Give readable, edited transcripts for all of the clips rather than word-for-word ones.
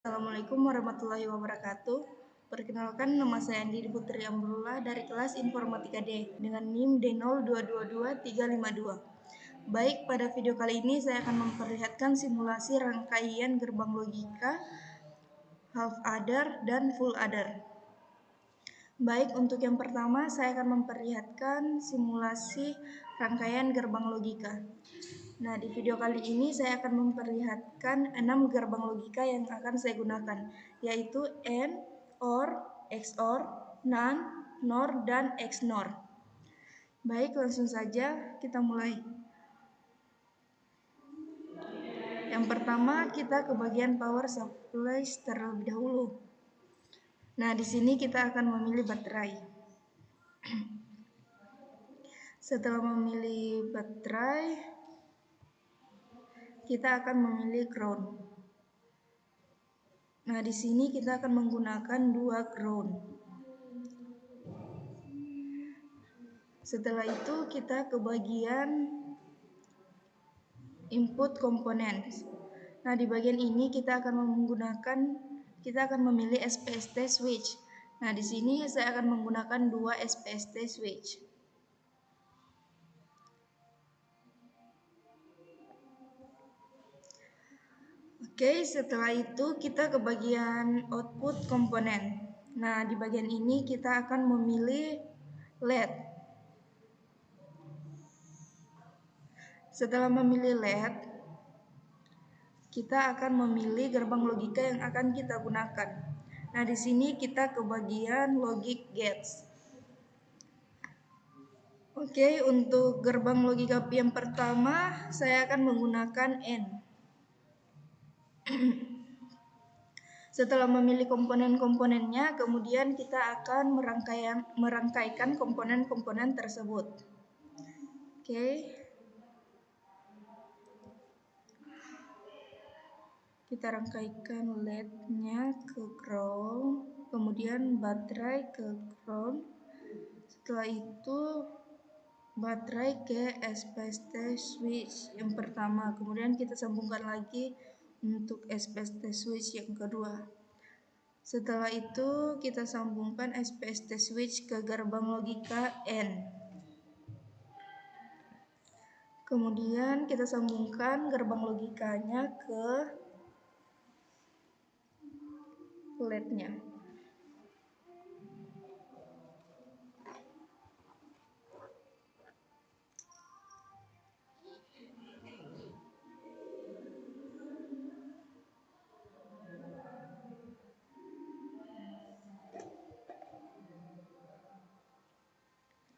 Assalamualaikum warahmatullahi wabarakatuh. Perkenalkan, nama saya Andi Putri Amrullah dari kelas Informatika D dengan NIM D0222-352. Baik, pada video kali ini saya akan memperlihatkan simulasi rangkaian gerbang logika, half adder, dan full adder. Baik, untuk yang pertama saya akan memperlihatkan simulasi rangkaian gerbang logika. Nah, di video kali ini saya akan memperlihatkan 6 gerbang logika yang akan saya gunakan, yaitu AND, OR, XOR, NAND, NOR, dan XNOR. Baik, langsung saja kita mulai. Yang pertama, kita ke bagian power supply terlebih dahulu. Nah, di sini kita akan memilih baterai. Setelah memilih baterai, kita akan memilih ground. Nah, di sini kita akan menggunakan 2 ground. Setelah itu kita ke bagian input komponen. Nah, di bagian ini kita akan memilih SPST switch. Nah, di sini saya akan menggunakan 2 SPST switch. Oke, setelah itu kita ke bagian output komponen. Nah, di bagian ini kita akan memilih LED. Setelah memilih LED, kita akan memilih gerbang logika yang akan kita gunakan. Nah, di sini kita ke bagian logic gates. Oke, untuk gerbang logika yang pertama, saya akan menggunakan AND. Setelah memilih komponen-komponennya, kemudian kita akan merangkaikan komponen-komponen tersebut. Oke. Kita rangkaikan LED-nya ke ground, kemudian baterai ke ground. Setelah itu baterai ke SPST switch yang pertama, kemudian kita sambungkan lagi untuk SPST switch yang kedua. Setelah itu kita sambungkan SPST switch ke gerbang logika N. Kemudian kita sambungkan gerbang logikanya ke LED-nya.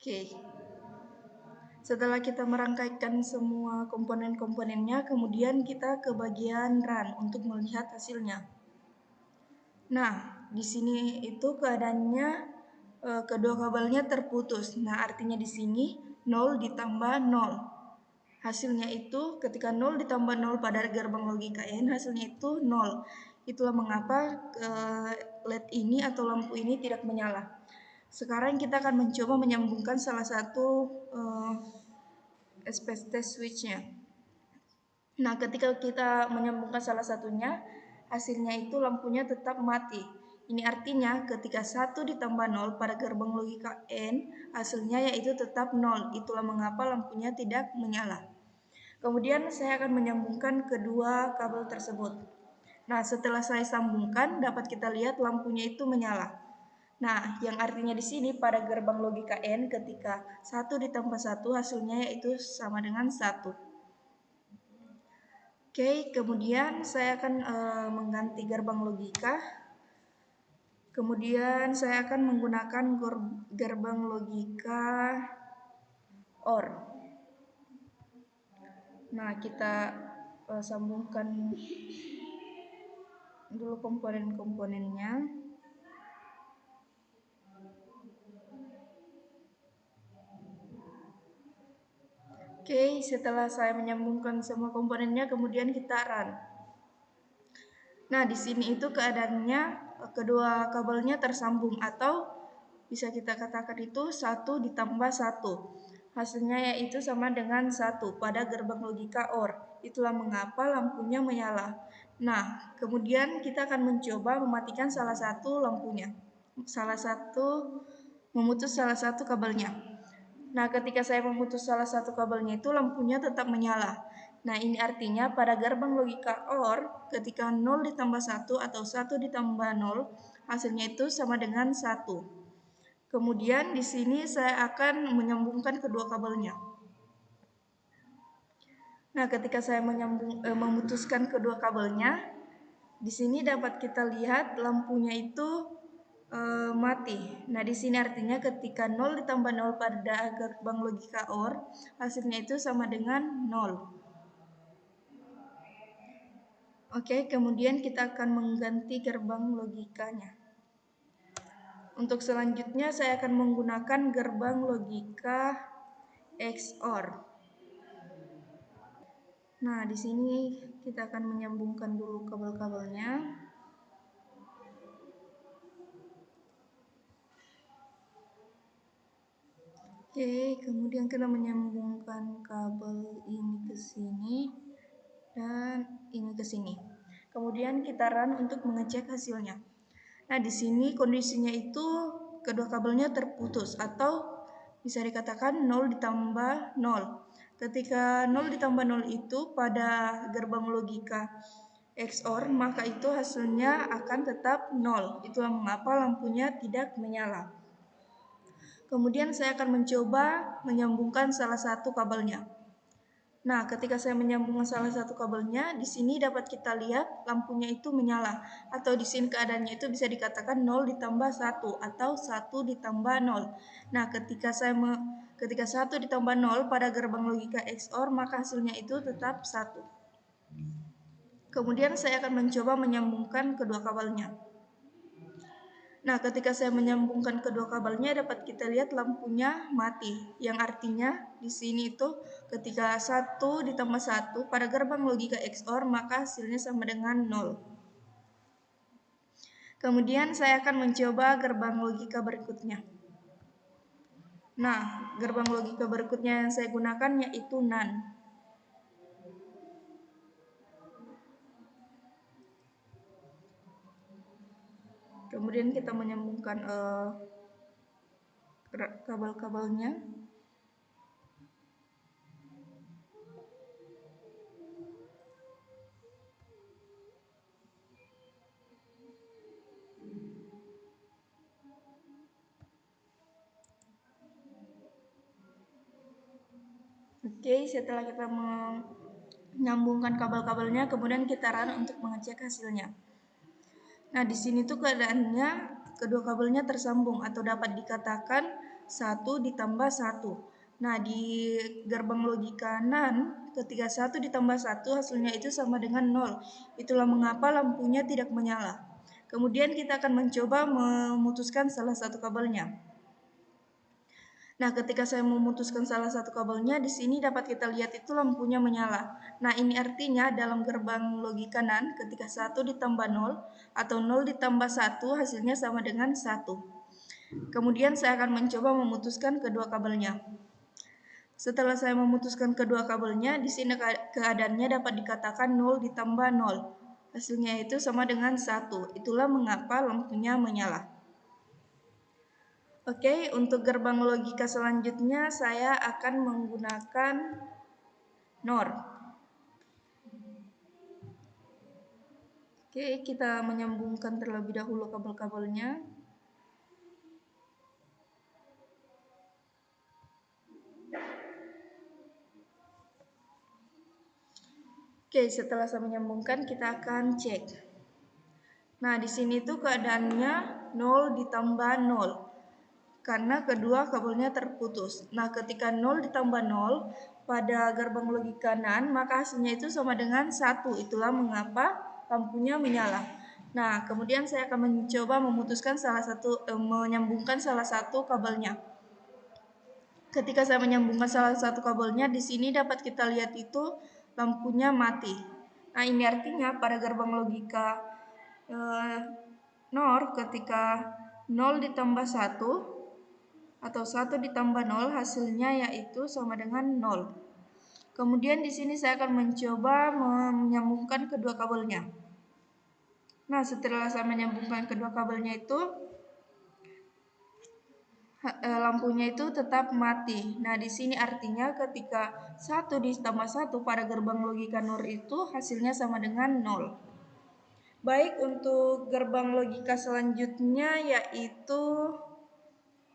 Oke. Setelah kita merangkaikan semua komponen-komponennya, kemudian kita ke bagian run untuk melihat hasilnya. Nah, di sini itu keadaannya kedua kabelnya terputus. Nah, artinya di sini 0 ditambah 0. Hasilnya itu ketika 0 ditambah 0 pada gerbang logika N, hasilnya itu 0. Itulah mengapa LED ini atau lampu ini tidak menyala. Sekarang kita akan mencoba menyambungkan salah satu SPST switch-nya. Nah, ketika kita menyambungkan salah satunya, hasilnya itu lampunya tetap mati. Ini artinya ketika 1 ditambah 0 pada gerbang logika N, hasilnya yaitu tetap 0. Itulah mengapa lampunya tidak menyala. Kemudian saya akan menyambungkan kedua kabel tersebut. Nah, setelah saya sambungkan, dapat kita lihat lampunya itu menyala. Nah, yang artinya di sini pada gerbang logika N ketika 1 ditambah 1 hasilnya yaitu sama dengan 1. Oke, kemudian saya akan mengganti gerbang logika. Kemudian saya akan menggunakan gerbang logika OR. Nah, kita sambungkan dulu komponen-komponennya. Oke, setelah saya menyambungkan semua komponennya, kemudian kita run. Nah, di sini itu keadaannya kedua kabelnya tersambung atau bisa kita katakan itu 1 ditambah 1. Hasilnya yaitu sama dengan 1 pada gerbang logika OR. Itulah mengapa lampunya menyala. Nah, kemudian kita akan mencoba mematikan salah satu lampunya. Memutus salah satu kabelnya. Nah, ketika saya memutus salah satu kabelnya itu lampunya tetap menyala. Nah, ini artinya pada gerbang logika OR ketika 0 ditambah 1 atau 1 ditambah 0, hasilnya itu sama dengan 1. Kemudian di sini saya akan menyambungkan kedua kabelnya. Nah, ketika saya memutuskan kedua kabelnya, di sini dapat kita lihat lampunya itu mati. Nah, di sini artinya ketika 0 ditambah 0 pada gerbang logika OR, hasilnya itu sama dengan 0. Oke, kemudian kita akan mengganti gerbang logikanya. Untuk selanjutnya saya akan menggunakan gerbang logika XOR. Nah, di sini kita akan menyambungkan dulu kabel-kabelnya. Oke, kemudian kita menyambungkan kabel ini ke sini dan ini ke sini. Kemudian kita run untuk mengecek hasilnya. Nah, di sini kondisinya itu kedua kabelnya terputus atau bisa dikatakan 0 ditambah 0. Ketika 0 ditambah 0 itu pada gerbang logika XOR, maka itu hasilnya akan tetap 0. Itulah mengapa lampunya tidak menyala. Kemudian saya akan mencoba menyambungkan salah satu kabelnya. Nah, ketika saya menyambungkan salah satu kabelnya, di sini dapat kita lihat lampunya itu menyala. Atau di sini keadaannya itu bisa dikatakan 0 ditambah 1 atau 1 ditambah 0. Nah, ketika 1 ditambah 0 pada gerbang logika XOR, maka hasilnya itu tetap 1. Kemudian saya akan mencoba menyambungkan kedua kabelnya. Nah, ketika saya menyambungkan kedua kabelnya dapat kita lihat lampunya mati. Yang artinya di sini itu ketika 1 ditambah 1 pada gerbang logika XOR maka hasilnya sama dengan 0. Kemudian saya akan mencoba gerbang logika berikutnya. Nah, gerbang logika berikutnya yang saya gunakan yaitu NAND. Kemudian kita menyambungkan kabel-kabelnya. Oke, setelah kita menyambungkan kabel-kabelnya, kemudian kita run untuk mengecek hasilnya. Nah, di sini tuh keadaannya kedua kabelnya tersambung atau dapat dikatakan 1 ditambah 1. Nah, di gerbang logika NAND, ketika 1 ditambah 1 hasilnya itu sama dengan 0. Itulah mengapa lampunya tidak menyala. Kemudian kita akan mencoba memutuskan salah satu kabelnya. Nah, ketika saya memutuskan salah satu kabelnya, di sini dapat kita lihat itu lampunya menyala. Nah, ini artinya dalam gerbang logika NAND, ketika 1 ditambah 0 atau 0 ditambah 1 hasilnya sama dengan 1. Kemudian saya akan mencoba memutuskan kedua kabelnya. Setelah saya memutuskan kedua kabelnya, di sini keadaannya dapat dikatakan 0 ditambah 0. Hasilnya itu sama dengan 1. Itulah mengapa lampunya menyala. Oke, untuk gerbang logika selanjutnya saya akan menggunakan NOR. Oke, kita menyambungkan terlebih dahulu kabel-kabelnya. Oke, setelah saya menyambungkan kita akan cek. Nah, di sini tuh keadaannya 0 ditambah 0. Karena kedua kabelnya terputus. Nah, ketika 0 ditambah 0 pada gerbang logika NAND, maka hasilnya itu sama dengan 1. Itulah mengapa lampunya menyala. Nah, kemudian saya akan mencoba menyambungkan salah satu kabelnya. Ketika saya menyambungkan salah satu kabelnya, di sini dapat kita lihat itu lampunya mati. Nah, ini artinya pada gerbang logika NOR ketika 0 ditambah 1 atau 1 ditambah 0 hasilnya yaitu sama dengan 0. Kemudian di sini saya akan mencoba menyambungkan kedua kabelnya. Nah, setelah saya menyambungkan kedua kabelnya itu, lampunya itu tetap mati. Nah, di sini artinya ketika 1 ditambah 1 pada gerbang logika NOR itu hasilnya sama dengan 0. Baik, untuk gerbang logika selanjutnya yaitu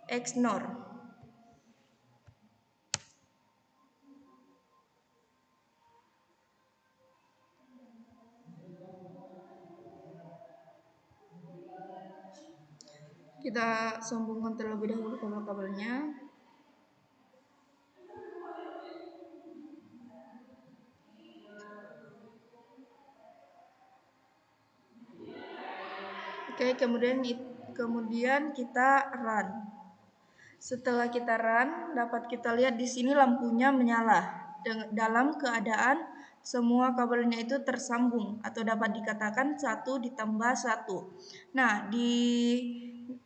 XNOR. Kita sambungkan terlebih dahulu kabel-kabelnya. Oke, kemudian kita run. Setelah kita run, dapat kita lihat di sini lampunya menyala dalam keadaan semua kabelnya itu tersambung atau dapat dikatakan 1 ditambah 1. Nah, di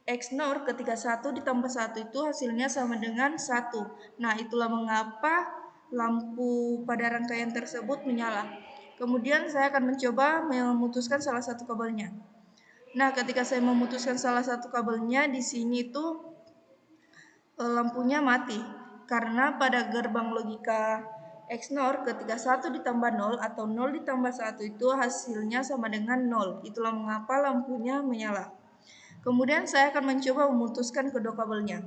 XNOR ketika 1 ditambah 1 itu hasilnya sama dengan 1. Nah, itulah mengapa lampu pada rangkaian tersebut menyala. Kemudian saya akan mencoba memutuskan salah satu kabelnya. Nah, ketika saya memutuskan salah satu kabelnya, di sini tuh lampunya mati karena pada gerbang logika XNOR ketika 1 ditambah 0 atau 0 ditambah 1 itu hasilnya sama dengan 0. Itulah mengapa lampunya menyala. Kemudian saya akan mencoba memutuskan kedua kabelnya.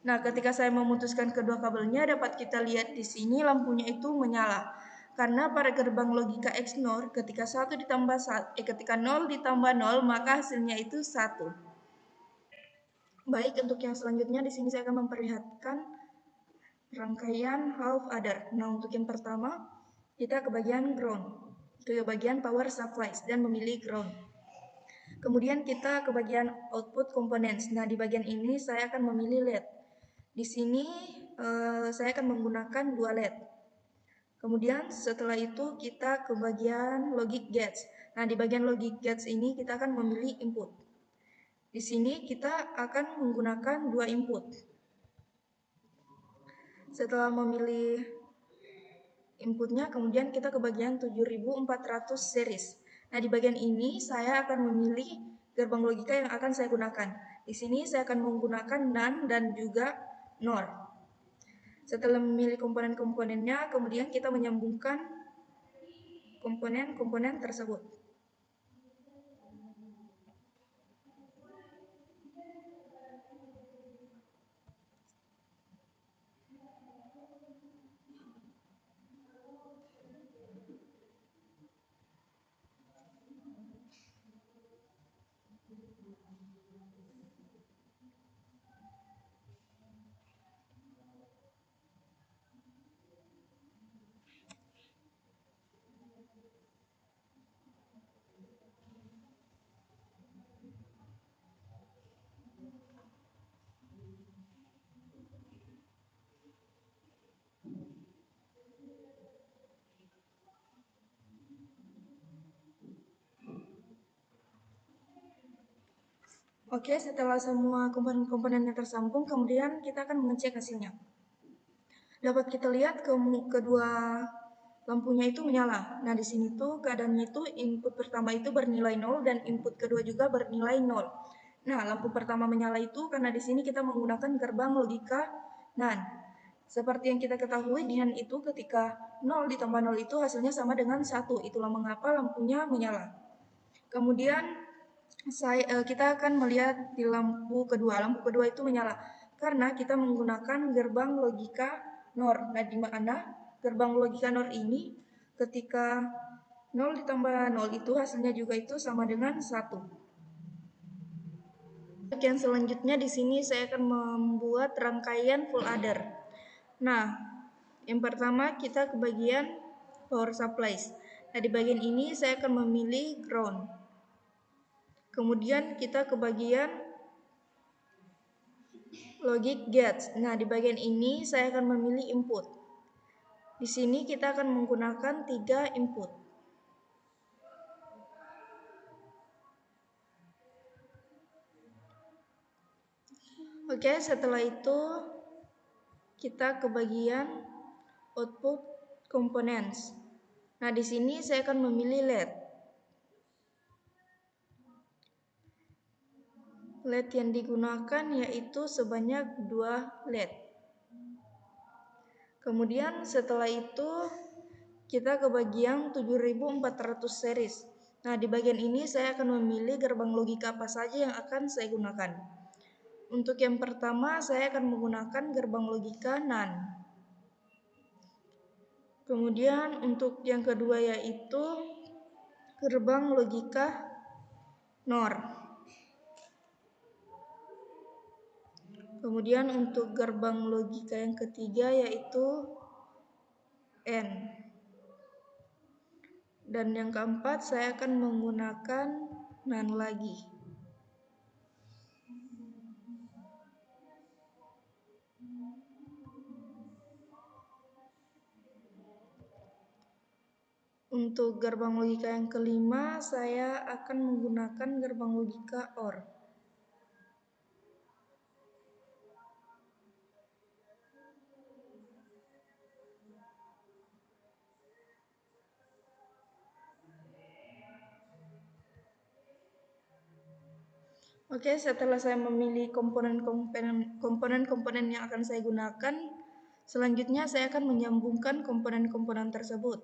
Nah, ketika saya memutuskan kedua kabelnya dapat kita lihat di sini lampunya itu menyala. Karena pada gerbang logika XNOR ketika 1 ditambah ketika 0 ditambah 0 maka hasilnya itu 1. Baik, untuk yang selanjutnya di sini saya akan memperlihatkan rangkaian half adder. Nah, untuk yang pertama kita ke bagian ground, ke bagian power supplies dan memilih ground. Kemudian kita ke bagian output components. Nah, di bagian ini saya akan memilih LED. Di sini saya akan menggunakan 2 LED. Kemudian setelah itu kita ke bagian logic gates. Nah, di bagian logic gates ini kita akan memilih input. Di sini kita akan menggunakan 2 input. Setelah memilih inputnya, kemudian kita ke bagian 7400 series. Nah, di bagian ini saya akan memilih gerbang logika yang akan saya gunakan. Di sini saya akan menggunakan NAND dan juga NOR. Setelah memilih komponen-komponennya, kemudian kita menyambungkan komponen-komponen tersebut. Oke, setelah semua komponen-komponennya tersambung, kemudian kita akan mengecek hasilnya. Dapat kita lihat kedua lampunya itu menyala. Nah, di sini tuh keadaannya itu input pertama itu bernilai 0 dan input kedua juga bernilai 0. Nah, lampu pertama menyala itu karena di sini kita menggunakan gerbang logika NAND. Seperti yang kita ketahui, di NAND itu ketika 0 ditambah 0 itu hasilnya sama dengan 1. Itulah mengapa lampunya menyala. Kemudian kita akan melihat di lampu kedua. Lampu kedua itu menyala karena kita menggunakan gerbang logika NOR. Nah, di mana gerbang logika NOR ini ketika 0 ditambah 0 itu hasilnya juga itu sama dengan 1. Yang selanjutnya di sini saya akan membuat rangkaian full adder. Nah, yang pertama kita ke bagian power supplies. Nah, di bagian ini saya akan memilih ground. Kemudian kita ke bagian logic gates. Nah, di bagian ini saya akan memilih input. Di sini kita akan menggunakan 3 input. Oke, setelah itu kita ke bagian output components. Nah, di sini saya akan memilih LED. LED yang digunakan yaitu sebanyak 2 LED. Kemudian setelah itu kita ke bagian 7400 series. Nah, di bagian ini saya akan memilih gerbang logika apa saja yang akan saya gunakan. Untuk yang pertama, saya akan menggunakan gerbang logika NAND. Kemudian untuk yang kedua yaitu gerbang logika NOR. Kemudian untuk gerbang logika yang ketiga yaitu N. Dan yang keempat saya akan menggunakan NAND lagi. Untuk gerbang logika yang kelima, saya akan menggunakan gerbang logika OR. Oke, setelah saya memilih komponen-komponen yang akan saya gunakan, selanjutnya saya akan menyambungkan komponen-komponen tersebut.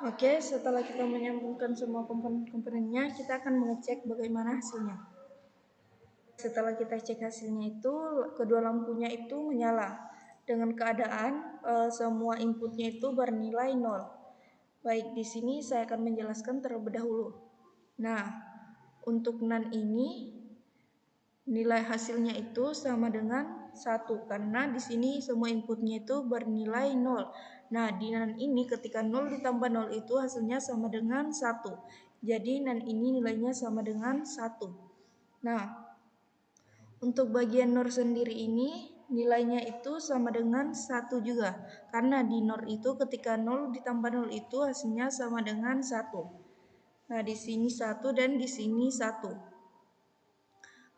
Oke, setelah kita menyambungkan semua komponen-komponennya, kita akan mengecek bagaimana hasilnya. Setelah kita cek hasilnya itu, kedua lampunya itu menyala dengan keadaan semua inputnya itu bernilai 0. Baik, di sini saya akan menjelaskan terlebih dahulu. Nah, untuk NAND ini nilai hasilnya itu sama dengan 1 karena di sini semua inputnya itu bernilai 0. Nah, di NAND ini ketika 0 ditambah 0 itu hasilnya sama dengan 1. Jadi NAND ini nilainya sama dengan 1. Nah, untuk bagian NOR sendiri ini nilainya itu sama dengan 1 juga. Karena di NOR itu ketika 0 ditambah 0 itu hasilnya sama dengan 1. Nah, di sini 1 dan di sini 1.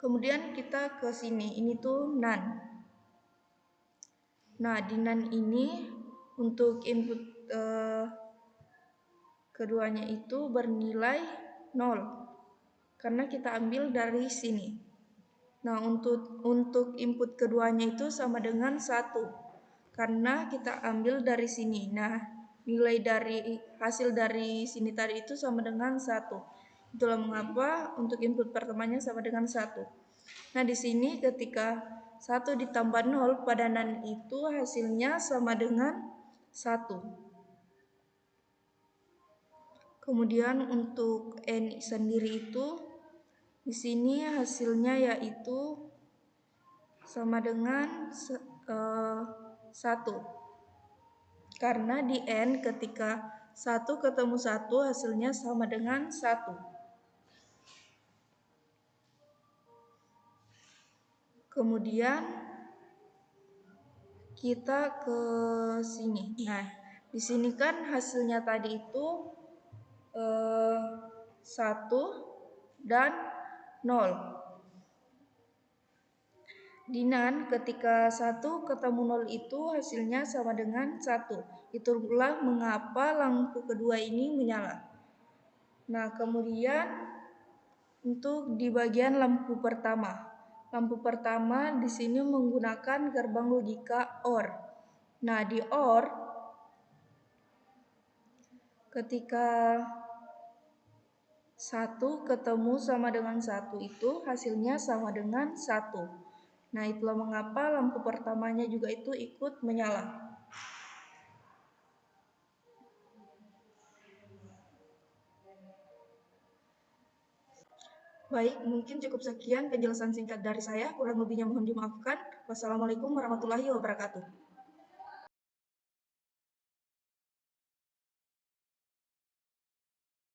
Kemudian kita ke sini, ini tuh NAND. Nah, di NAND ini untuk input keduanya itu bernilai 0. Karena kita ambil dari sini. Nah, untuk input keduanya itu sama dengan 1. Karena kita ambil dari sini. Nah, nilai dari hasil dari sini tadi itu sama dengan 1. Itulah mengapa untuk input pertamanya sama dengan 1. Nah, di sini ketika 1 ditambah 0, padanan itu hasilnya sama dengan 1. Kemudian untuk N sendiri itu di sini hasilnya yaitu sama dengan 1. Karena di N ketika 1 ketemu 1 hasilnya sama dengan 1. Kemudian kita ke sini. Nah, di sini kan hasilnya tadi itu 1 dan 0. Di NaN ketika 1 ketemu 0 itu hasilnya sama dengan 1. Itulah mengapa lampu kedua ini menyala. Nah, kemudian untuk di bagian lampu pertama. Lampu pertama di sini menggunakan gerbang logika OR. Nah, di OR ketika 1 ketemu sama dengan 1 itu hasilnya sama dengan 1. Nah, itulah mengapa lampu pertamanya juga itu ikut menyala. Baik, mungkin cukup sekian penjelasan singkat dari saya. Kurang lebihnya mohon dimaafkan. Wassalamualaikum warahmatullahi wabarakatuh.